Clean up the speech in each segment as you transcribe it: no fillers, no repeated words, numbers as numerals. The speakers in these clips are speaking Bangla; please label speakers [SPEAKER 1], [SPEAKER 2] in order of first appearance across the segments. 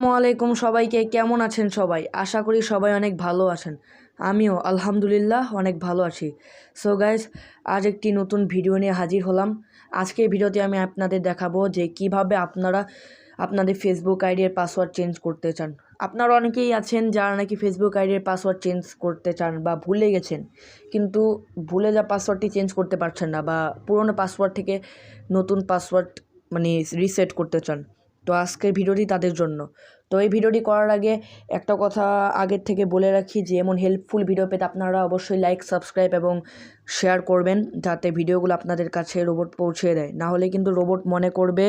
[SPEAKER 1] আসসালামু আলাইকুম সবাইকে। কেমন আছেন সবাই? আশা করি সবাই অনেক ভালো আছেন। আমিও আলহামদুলিল্লাহ অনেক ভালো আছি। সো গাইস, আজ একটি নতুন ভিডিও নিয়ে হাজির হলাম। আজকের ভিডিওতে আমি আপনাদের দেখাবো যে কিভাবে আপনারা আপনাদের ফেসবুক আইডির পাসওয়ার্ড চেঞ্জ করতে চান। আপনারা অনেকেই আছেন যারা নাকি ফেসবুক আইডির পাসওয়ার্ড চেঞ্জ করতে চান বা ভুলে গেছেন, কিন্তু ভুলে যা পাসওয়ার্ডটি চেঞ্জ করতে পারছেন না, বা পুরনো পাসওয়ার্ড থেকে নতুন পাসওয়ার্ড রিসেট করতে চান। তো আজকের ভিডিওটি তাদের জন্য। তো এই ভিডিওটি করার আগে একটা কথা আগের থেকে বলে রাখি যে এমন হেল্পফুল ভিডিও পেতে আপনারা অবশ্যই লাইক, সাবস্ক্রাইব এবং শেয়ার করবেন, যাতে ভিডিওগুলো আপনাদের কাছে রোবট পৌঁছে দেয়। না হলে কিন্তু রোবট মনে করবে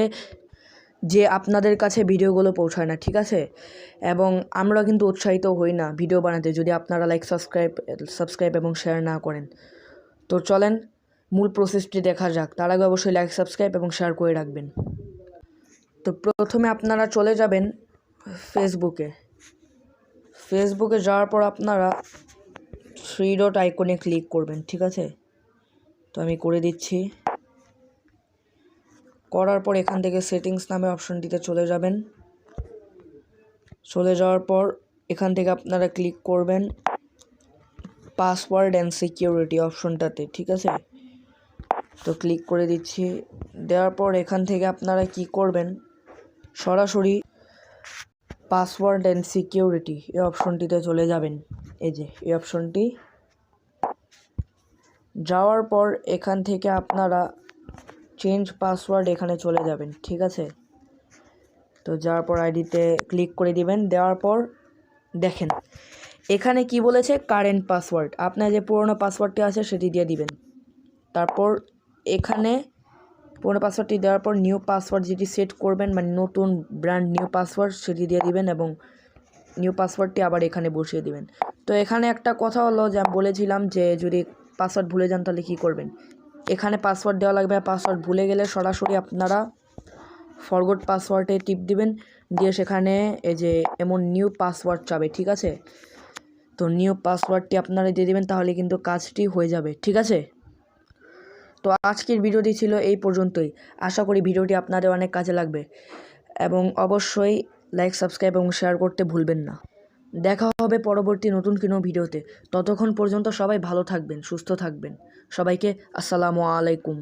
[SPEAKER 1] যে আপনাদের কাছে ভিডিওগুলো পৌঁছায় না, ঠিক আছে? এবং আমরা কিন্তু উৎসাহিত হই না ভিডিও বানাতে যদি আপনারা লাইক, সাবস্ক্রাইব এবং শেয়ার না করেন। তো চলেন মূল প্রসেসটি দেখা যাক। তার আগে অবশ্যই লাইক, সাবস্ক্রাইব এবং শেয়ার করে রাখবেন। তো প্রথমে আপনারা চলে যাবেন ফেসবুকে যাওয়ার পর আপনারা 3 ডট আইকনে ক্লিক করবেন, ঠিক আছে? তো আমি করে দিচ্ছি। করার পর এখান থেকে সেটিংস নামে অপশনটিতে চলে যাবেন। চলে যাওয়ার পর এখান থেকে আপনারা ক্লিক করবেন পাসওয়ার্ড অ্যান্ড সিকিউরিটি অপশনটাতে, ঠিক আছে? তো ক্লিক করে দিচ্ছি। দেওয়ার পর এখান থেকে আপনারা কি করবেন, সরাসরি পাসওয়ার্ড অ্যান্ড সিকিউরিটি এই অপশনটিতে চলে যাবেন। এই যে এই অপশনটি যাওয়ার পর এখান থেকে আপনারা চেঞ্জ পাসওয়ার্ড এখানে চলে যাবেন, ঠিক আছে? তো যাওয়ার পর আইডিতে ক্লিক করে দিবেন। দেওয়ার পর দেখেন এখানে কি বলেছে, কারেন্ট পাসওয়ার্ড। আপনার যে পুরনো পাসওয়ার্ডটি আছে সেটি দিয়ে দিবেন। তারপর এখানে পুরনো পাসওয়ার্ডটি দেওয়ার পর নিউ পাসওয়ার্ড যেটি সেট করবেন, নতুন ব্র্যান্ড নিউ পাসওয়ার্ড সেটি দিয়ে দিবেন এবং নিউ পাসওয়ার্ডটি আবার এখানে বসিয়ে দিবেন। তো এখানে একটা কথা হলো যে আমি বলেছিলাম যে যদি পাসওয়ার্ড ভুলে যান তাহলে কী করবেন। এখানে পাসওয়ার্ড দেওয়া লাগবে। পাসওয়ার্ড ভুলে গেলে সরাসরি আপনারা ফরগট পাসওয়ার্ডে টিপ দিবেন, দিয়ে সেখানে এই যে এমন নিউ পাসওয়ার্ড চাবে, ঠিক আছে? তো নিউ পাসওয়ার্ডটি আপনারা দিয়ে দিবেন, তাহলে কিন্তু কাজটি হয়ে যাবে, ঠিক আছে? তো আজকের ভিডিওটি ছিল এই পর্যন্তই। আশা করি ভিডিওটি আপনাদের অনেক কাজে লাগবে এবং অবশ্যই লাইক, সাবস্ক্রাইব এবং শেয়ার করতে ভুলবেন না। দেখা হবে পরবর্তী নতুন কোনো ভিডিওতে। ততক্ষণ পর্যন্ত সবাই ভালো থাকবেন, সুস্থ থাকবেন। সবাইকে আসসালামু আলাইকুম।